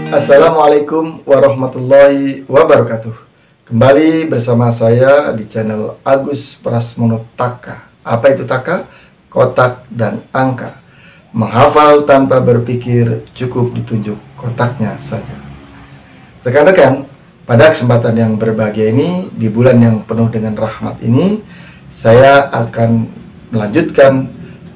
Assalamualaikum warahmatullahi wabarakatuh. Kembali bersama saya di channel Agus Prasmono Taka. Apa itu Taka? Kotak dan angka. Menghafal tanpa berpikir, cukup ditunjuk kotaknya saja. Rekan-rekan, pada kesempatan yang berbahagia ini, di bulan yang penuh dengan rahmat ini, saya akan melanjutkan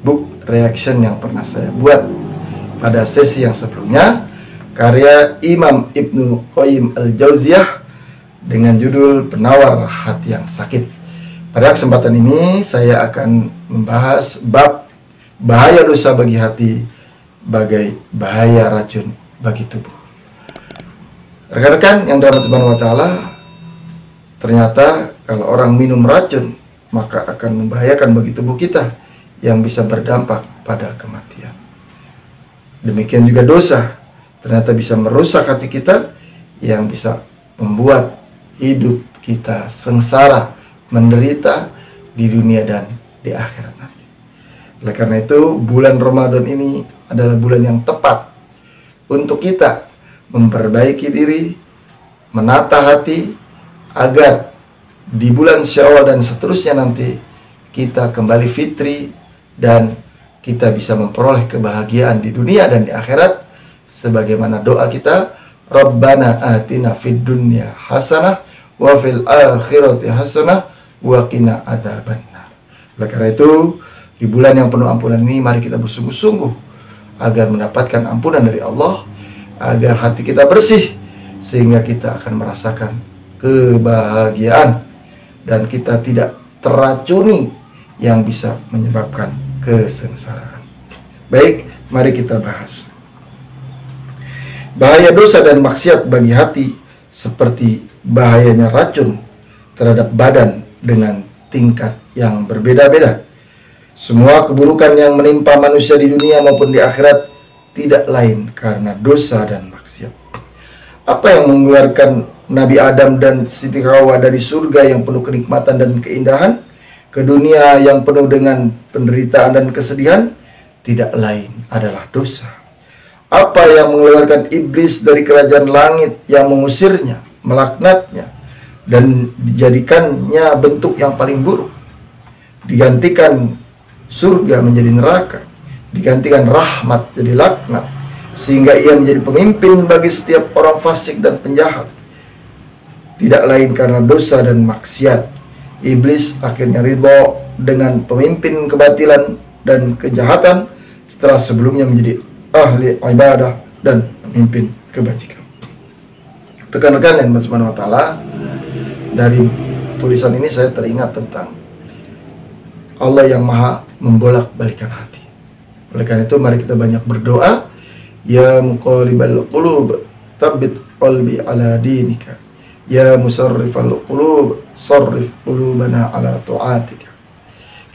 book reaction yang pernah saya buat pada sesi yang sebelumnya, karya Imam Ibnu Qayyim Al-Jauziyah dengan judul Penawar Hati yang Sakit. Pada kesempatan ini saya akan membahas bab bahaya dosa bagi hati bagai bahaya racun bagi tubuh. Rekan-rekan yang dirahmati Subhanahu wa taala, ternyata kalau orang minum racun maka akan membahayakan bagi tubuh kita yang bisa berdampak pada kematian. Demikian juga dosa ternyata bisa merusak hati kita yang bisa membuat hidup kita sengsara, menderita di dunia dan di akhirat nanti. Oleh karena itu, bulan Ramadan ini adalah bulan yang tepat untuk kita memperbaiki diri, menata hati, agar di bulan Syawal dan seterusnya nanti kita kembali fitri dan kita bisa memperoleh kebahagiaan di dunia dan di akhirat sebagaimana doa kita, Rabbana atina fid dunya hasanah wa fil akhirati hasanah wa qina adzabannar. Oleh karena itu, di bulan yang penuh ampunan ini mari kita bersungguh-sungguh agar mendapatkan ampunan dari Allah, agar hati kita bersih sehingga kita akan merasakan kebahagiaan dan kita tidak teracuni yang bisa menyebabkan kesengsaraan. Baik, mari kita bahas. Bahaya dosa dan maksiat bagi hati seperti bahayanya racun terhadap badan dengan tingkat yang berbeda-beda. Semua keburukan yang menimpa manusia di dunia maupun di akhirat tidak lain karena dosa dan maksiat. Apa yang mengeluarkan Nabi Adam dan Siti Hawa dari surga yang penuh kenikmatan dan keindahan ke dunia yang penuh dengan penderitaan dan kesedihan? Tidak lain adalah dosa. Apa yang mengeluarkan iblis dari kerajaan langit yang mengusirnya, melaknatnya, dan dijadikannya bentuk yang paling buruk? Digantikan surga menjadi neraka, digantikan rahmat jadi laknat, sehingga ia menjadi pemimpin bagi setiap orang fasik dan penjahat. Tidak lain karena dosa dan maksiat. Iblis akhirnya ridho dengan pemimpin kebatilan dan kejahatan setelah sebelumnya menjadi ahli ibadah dan pemimpin kebajikan. Rekan-rekan yang Subhanahu wa taala, dari tulisan ini saya teringat tentang Allah yang maha membolak-balikan hati. Oleh karena itu mari kita banyak berdoa, ya muqallibal qulub tsabbit qalbi ala dinika, ya musarrifal qulub sarrif qulubana ala ta'atika.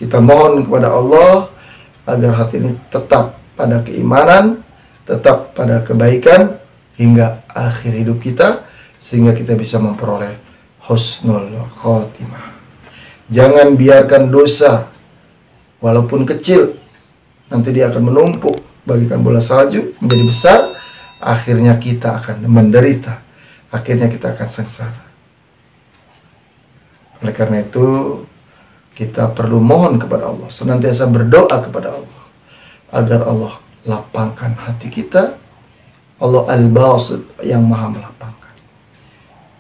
Kita mohon kepada Allah agar hati ini tetap pada keimanan, tetap pada kebaikan hingga akhir hidup kita, sehingga kita bisa memperoleh husnul khotimah. Jangan biarkan dosa walaupun kecil nanti dia akan menumpuk bagikan bola salju menjadi besar, akhirnya kita akan menderita, akhirnya kita akan sengsara. Oleh karena itu kita perlu mohon kepada Allah, senantiasa berdoa kepada Allah agar Allah lapangkan hati kita. Allah Al-Basit yang maha melapangkan,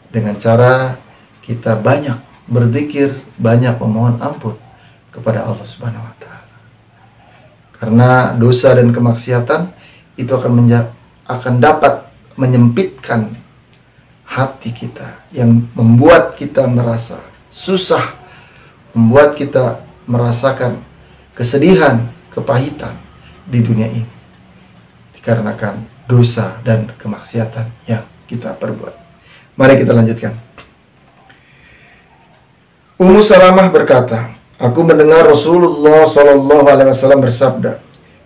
dengan cara kita banyak berzikir, banyak memohon ampun kepada Allah Subhanahu wa taala. Karena dosa dan kemaksiatan itu akan dapat menyempitkan hati kita, yang membuat kita merasa susah, membuat kita merasakan kesedihan, kepahitan di dunia ini dikarenakan dosa dan kemaksiatan yang kita perbuat. Mari kita lanjutkan. Ummu Salamah berkata, aku mendengar Rasulullah SAW bersabda,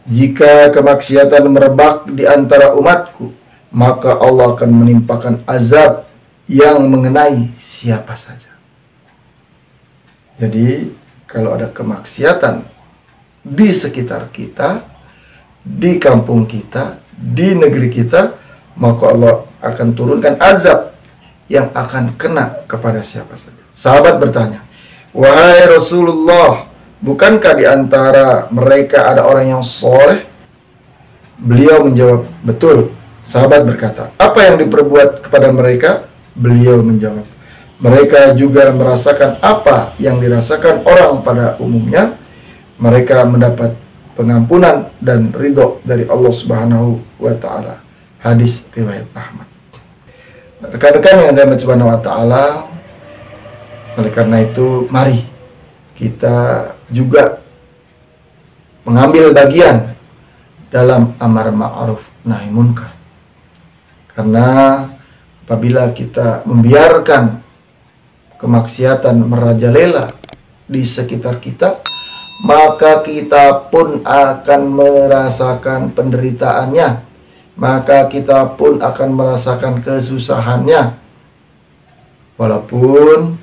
jika kemaksiatan merebak di antara umatku, maka Allah akan menimpakan azab yang mengenai siapa saja. Jadi kalau ada kemaksiatan di sekitar kita, di kampung kita, di negeri kita, maka Allah akan turunkan azab yang akan kena kepada siapa saja. Sahabat bertanya, "Wahai Rasulullah, bukankah di antara mereka ada orang yang soleh?" Beliau menjawab, "Betul." Sahabat berkata, "Apa yang diperbuat kepada mereka?" Beliau menjawab, "Mereka juga merasakan apa yang dirasakan orang pada umumnya. Mereka mendapat pengampunan dan ridho dari Allah Subhanahu wa Ta'ala." Hadis riwayat Ahmad. Rekan-rekan yang dirahmati Subhanahu wa Ta'ala, oleh karena itu mari kita juga mengambil bagian dalam amar ma'ruf nahi munkar. Karena apabila kita membiarkan kemaksiatan merajalela di sekitar kita, maka kita pun akan merasakan penderitaannya, maka kita pun akan merasakan kesusahannya. Walaupun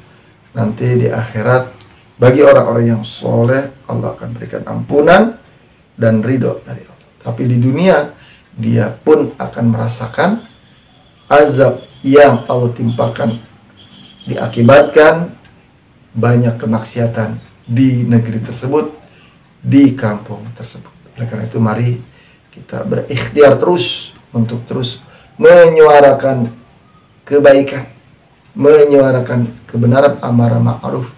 nanti di akhirat bagi orang-orang yang soleh Allah akan berikan ampunan dan ridho dari Allah. Tapi di dunia dia pun akan merasakan azab yang Allah timpakan diakibatkan banyak kemaksiatan di negeri tersebut, di kampung tersebut. Oleh karena itu mari kita berikhtiar terus untuk terus menyuarakan kebaikan, menyuarakan kebenaran, amar ma'ruf,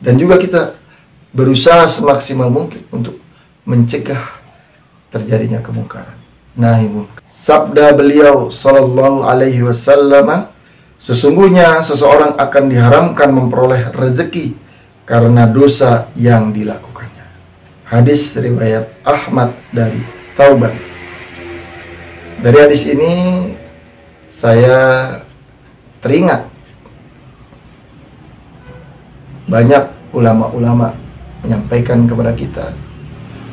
dan juga kita berusaha semaksimal mungkin untuk mencegah terjadinya kemungkaran, nahi munkar. Sabda beliau sallallahu alaihi wasallam, "Sesungguhnya seseorang akan diharamkan memperoleh rezeki karena dosa yang dilakukannya." Hadis riwayat Ahmad dari Tauban. Dari hadis ini saya teringat banyak ulama-ulama menyampaikan kepada kita,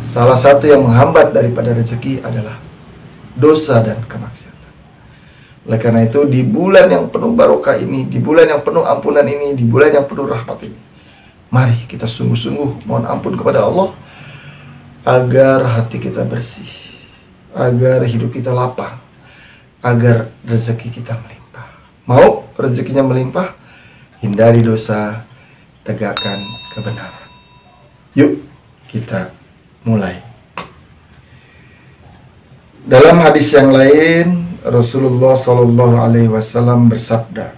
salah satu yang menghambat daripada rezeki adalah dosa dan kemaksiatan. Oleh karena itu di bulan yang penuh barokah ini, di bulan yang penuh ampunan ini, di bulan yang penuh rahmat ini, mari kita sungguh-sungguh mohon ampun kepada Allah agar hati kita bersih, agar hidup kita lapang, agar rezeki kita melimpah. Mau rezekinya melimpah? Hindari dosa, tegakkan kebenaran. Yuk kita mulai. Dalam hadis yang lain, Rasulullah Shallallahu Alaihi Wasallam bersabda,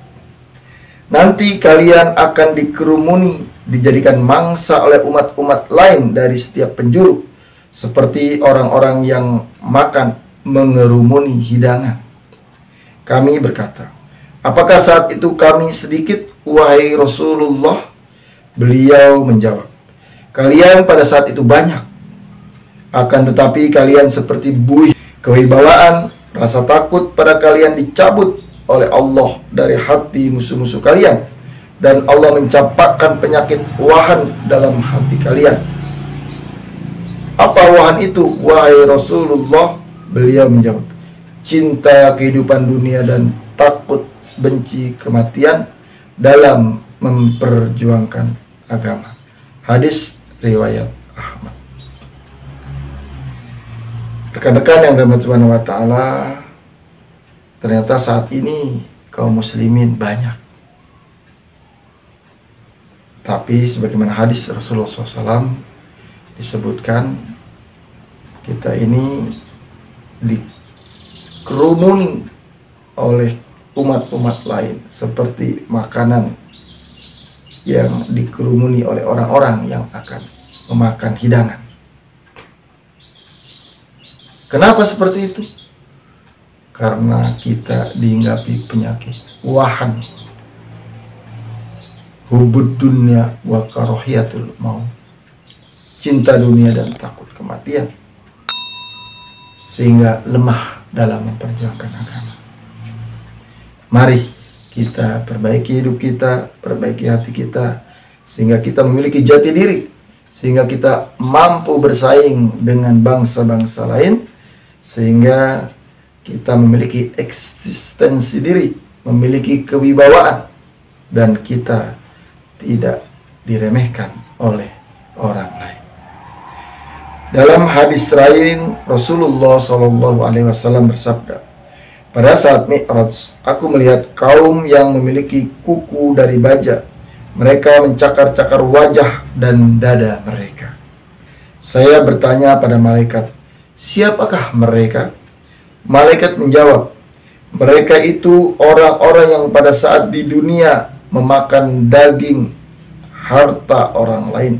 "Nanti kalian akan dikerumuni, dijadikan mangsa oleh umat-umat lain dari setiap penjuru, seperti orang-orang yang makan mengerumuni hidangan." Kami berkata, "Apakah saat itu kami sedikit, wahai Rasulullah?" Beliau menjawab, "Kalian pada saat itu banyak, akan tetapi kalian seperti buih. Kewibawaan, rasa takut pada kalian dicabut oleh Allah dari hati musuh-musuh kalian, dan Allah mencampakkan penyakit wahan dalam hati kalian." "Apa wahan itu, wahai Rasulullah?" Beliau menjawab, "Cinta kehidupan dunia dan takut benci kematian dalam memperjuangkan agama." Hadis riwayat Ahmad. Rekan-rekan yang dirahmati Subhanahu wa Ta'ala, ternyata saat ini kaum muslimin banyak, tapi sebagaimana hadis Rasulullah SAW disebutkan, kita ini dikerumuni oleh umat-umat lain seperti makanan yang dikerumuni oleh orang-orang yang akan memakan hidangan. Kenapa seperti itu? Karena kita dihinggapi penyakit wahan, hubud dunya wa karahiyatul maut, cinta dunia dan takut kematian, sehingga lemah dalam memperjuangkan agama. Mari kita perbaiki hidup kita, perbaiki hati kita, sehingga kita memiliki jati diri, sehingga kita mampu bersaing dengan bangsa-bangsa lain, sehingga kita memiliki eksistensi diri, memiliki kewibawaan, dan kita tidak diremehkan oleh orang lain. Dalam hadis lain, Rasulullah SAW bersabda, Pada saat Mi'raj, aku melihat kaum yang memiliki kuku dari baja. Mereka mencakar-cakar wajah dan dada mereka. Saya bertanya pada malaikat, siapakah mereka? Malaikat menjawab, mereka itu orang-orang yang pada saat di dunia memakan daging harta orang lain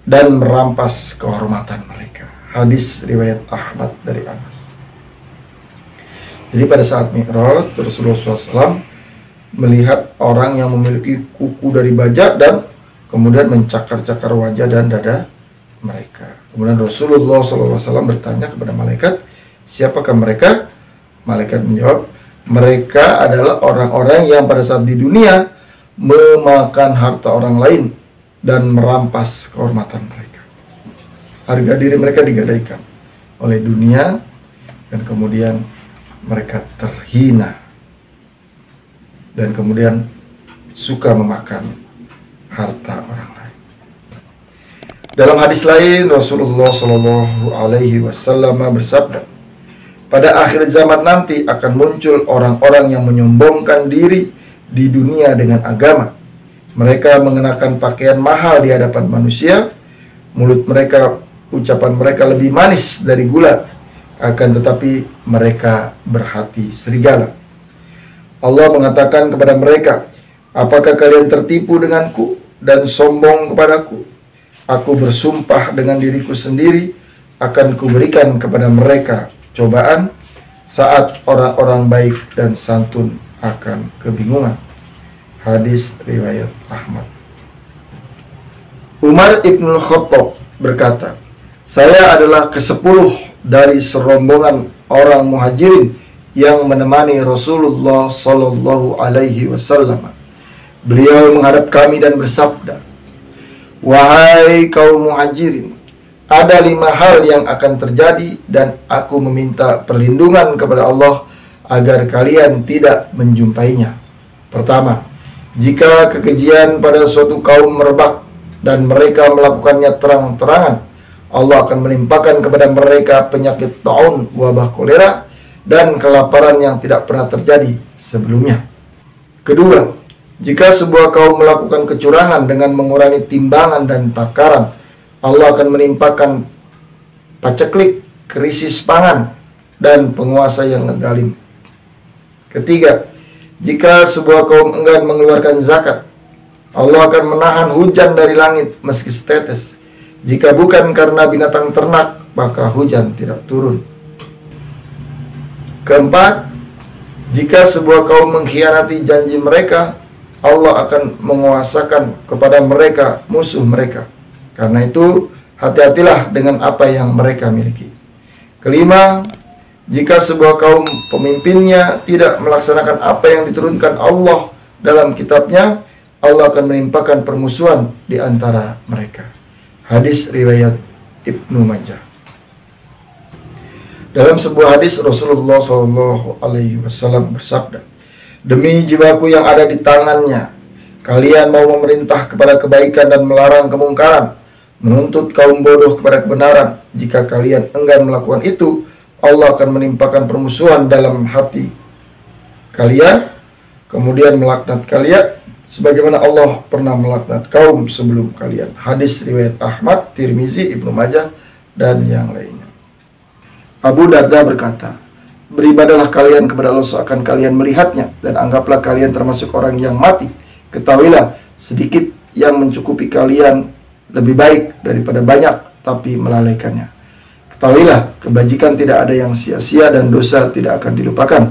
dan merampas kehormatan mereka. Hadis riwayat Ahmad dari Anas. Jadi pada saat Mi'raj, Rasulullah SAW melihat orang yang memiliki kuku dari baja dan kemudian mencakar-cakar wajah dan dada mereka. Kemudian Rasulullah SAW bertanya kepada malaikat, siapakah mereka? Malaikat menjawab, mereka adalah orang-orang yang pada saat di dunia memakan harta orang lain dan merampas kehormatan mereka. Harga diri mereka digadaikan oleh dunia dan kemudian mereka terhina dan kemudian suka memakan harta orang lain. Dalam hadis lain Rasulullah Shallallahu Alaihi Wasallam bersabda, pada akhir zaman nanti akan muncul orang-orang yang menyombongkan diri di dunia dengan agama. Mereka mengenakan pakaian mahal di hadapan manusia. Mulut mereka, ucapan mereka lebih manis dari gula, akan tetapi mereka berhati serigala. Allah mengatakan kepada mereka, apakah kalian tertipu denganku dan sombong kepadaku? Aku bersumpah dengan diriku sendiri, akan kuberikan kepada mereka cobaan saat orang-orang baik dan santun akan kebingungan. Hadis riwayat Ahmad. Umar Ibn Khattab berkata, saya adalah ke-10 dari serombongan orang muhajirin yang menemani Rasulullah Sallallahu Alaihi Wasallam. Beliau menghadap kami dan bersabda, wahai kaum muhajirin, ada 5 hal yang akan terjadi dan aku meminta perlindungan kepada Allah agar kalian tidak menjumpainya. Pertama, jika kekejian pada suatu kaum merebak dan mereka melakukannya terang-terangan, Allah akan menimpakan kepada mereka penyakit taun, wabah kolera, dan kelaparan yang tidak pernah terjadi sebelumnya. Kedua, jika sebuah kaum melakukan kecurangan dengan mengurangi timbangan dan takaran, Allah akan menimpakan paceklik, krisis pangan, dan penguasa yang ngegalim. Ketiga, jika sebuah kaum enggan mengeluarkan zakat, Allah akan menahan hujan dari langit meski setetes. Jika bukan karena binatang ternak, maka hujan tidak turun. Keempat, jika sebuah kaum mengkhianati janji mereka, Allah akan menguasakan kepada mereka musuh mereka. Karena itu, hati-hatilah dengan apa yang mereka miliki. Kelima, jika sebuah kaum pemimpinnya tidak melaksanakan apa yang diturunkan Allah dalam kitabnya, Allah akan menimpakan permusuhan di antara mereka. Hadis riwayat Ibnu Majah. Dalam sebuah hadis Rasulullah SAW bersabda, demi jiwaku yang ada di tangannya, kalian mau memerintah kepada kebaikan dan melarang kemungkaran, menuntut kaum bodoh kepada kebenaran. Jika kalian enggan melakukan itu, Allah akan menimpakan permusuhan dalam hati kalian, kemudian melaknat kalian, sebagaimana Allah pernah melaknat kaum sebelum kalian. Hadis riwayat Ahmad, Tirmizi, Ibnu Majah, dan yang lainnya. Abu Darda berkata, beribadahlah kalian kepada Allah seakan kalian melihatnya, dan anggaplah kalian termasuk orang yang mati. Ketahuilah, sedikit yang mencukupi kalian lebih baik daripada banyak tapi melalaikannya. Ketahuilah, kebajikan tidak ada yang sia-sia dan dosa tidak akan dilupakan.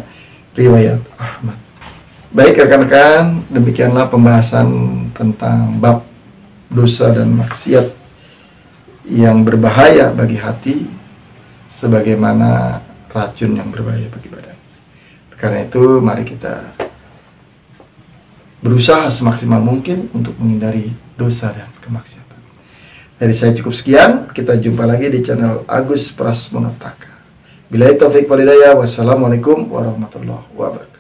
Riwayat Ahmad. Baik rekan-rekan, demikianlah pembahasan tentang bab dosa dan maksiat yang berbahaya bagi hati, sebagaimana racun yang berbahaya bagi badan. Karena itu, mari kita berusaha semaksimal mungkin untuk menghindari dosa dan kemaksiatan. Dari saya cukup sekian, kita jumpa lagi di channel Agus Prasmonotaka. Billahi taufiq wal hidayah, wassalamualaikum warahmatullahi wabarakatuh.